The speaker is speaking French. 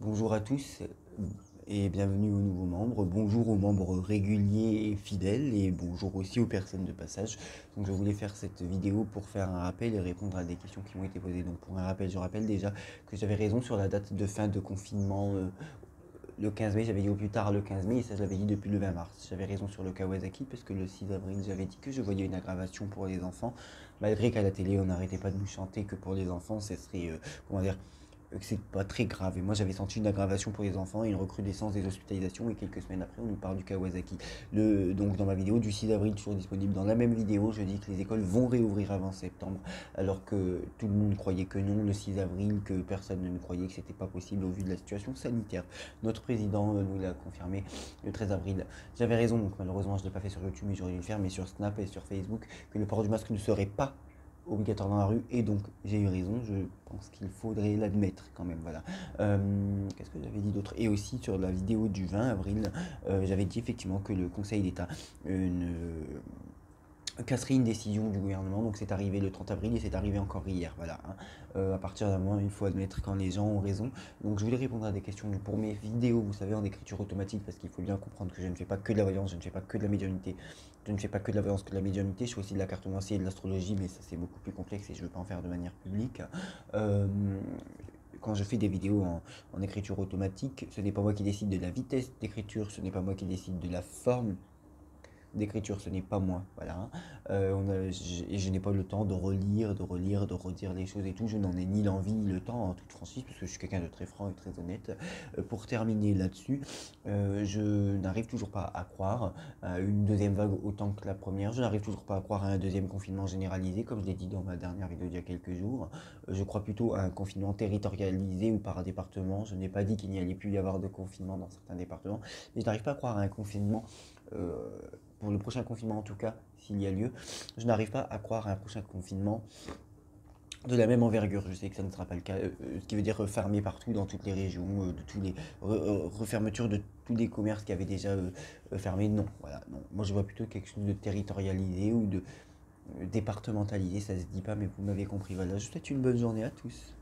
Bonjour à tous et bienvenue aux nouveaux membres. Bonjour aux membres réguliers et fidèles et bonjour aussi aux personnes de passage. Donc je voulais faire cette vidéo pour faire un rappel et répondre à des questions qui m'ont été posées. Donc pour un rappel, je rappelle déjà que j'avais raison sur la date de fin de confinement le 15 mai. J'avais dit au plus tard le 15 mai et ça je l'avais dit depuis le 20 mars. J'avais raison sur le Kawasaki parce que le 6 avril j'avais dit que je voyais une aggravation pour les enfants. Malgré qu'à la télé on n'arrêtait pas de nous chanter que pour les enfants ce serait, comment dire, que c'est pas très grave. Et moi, j'avais senti une aggravation pour les enfants et une recrudescence des hospitalisations. Et quelques semaines après, on nous parle du Kawasaki. Donc, dans ma vidéo du 6 avril, toujours disponible, dans la même vidéo, je dis que les écoles vont réouvrir avant septembre, alors que tout le monde croyait que non, le 6 avril, que personne ne croyait que c'était pas possible au vu de la situation sanitaire. Notre président nous l'a confirmé le 13 avril. J'avais raison, donc malheureusement, je ne l'ai pas fait sur YouTube, mais j'aurais dû le faire, mais sur Snap et sur Facebook, que le port du masque ne serait pas obligatoire dans la rue et donc j'ai eu raison, je pense qu'il faudrait l'admettre quand même, voilà. Qu'est-ce que j'avais dit d'autre? Et aussi sur la vidéo du 20 avril, j'avais dit effectivement que le Conseil d'État casserait une décision du gouvernement, donc c'est arrivé le 30 avril et c'est arrivé encore hier, voilà. À partir d'un moment, il faut admettre quand les gens ont raison. Donc je voulais répondre à des questions pour mes vidéos, vous savez, en écriture automatique, parce qu'il faut bien comprendre que je ne fais pas que de la voyance, je ne fais pas que de la médiumnité, je ne fais pas que de la voyance, que de la médiumnité, je fais aussi de la cartomancie et de l'astrologie, mais ça c'est beaucoup plus complexe et je ne veux pas en faire de manière publique. Euh, Quand je fais des vidéos en écriture automatique, ce n'est pas moi qui décide de la vitesse d'écriture, ce n'est pas moi qui décide de la forme d'écriture, ce n'est pas moi, voilà. Et je n'ai pas le temps de relire, de redire les choses et tout. Je n'en ai ni l'envie ni le temps, en toute franchise, parce que je suis quelqu'un de très franc et très honnête. Pour terminer là-dessus, je n'arrive toujours pas à croire à une deuxième vague autant que la première. Je n'arrive toujours pas à croire à un deuxième confinement généralisé, comme je l'ai dit dans ma dernière vidéo d'il y a quelques jours. Je crois plutôt à un confinement territorialisé ou par département. Je n'ai pas dit qu'il n'y allait plus y avoir de confinement dans certains départements, mais je n'arrive pas à croire à un confinement euh, pour le prochain confinement en tout cas, s'il y a lieu, je n'arrive pas à croire à un prochain confinement de la même envergure. Je sais que ça ne sera pas le cas, ce qui veut dire fermer partout dans toutes les régions, de tous les refermetures de tous les commerces qui avaient déjà fermé. Non, voilà, non. Moi je vois plutôt quelque chose de territorialisé ou de départementalisé, ça se dit pas, mais vous m'avez compris. Voilà, je vous souhaite une bonne journée à tous.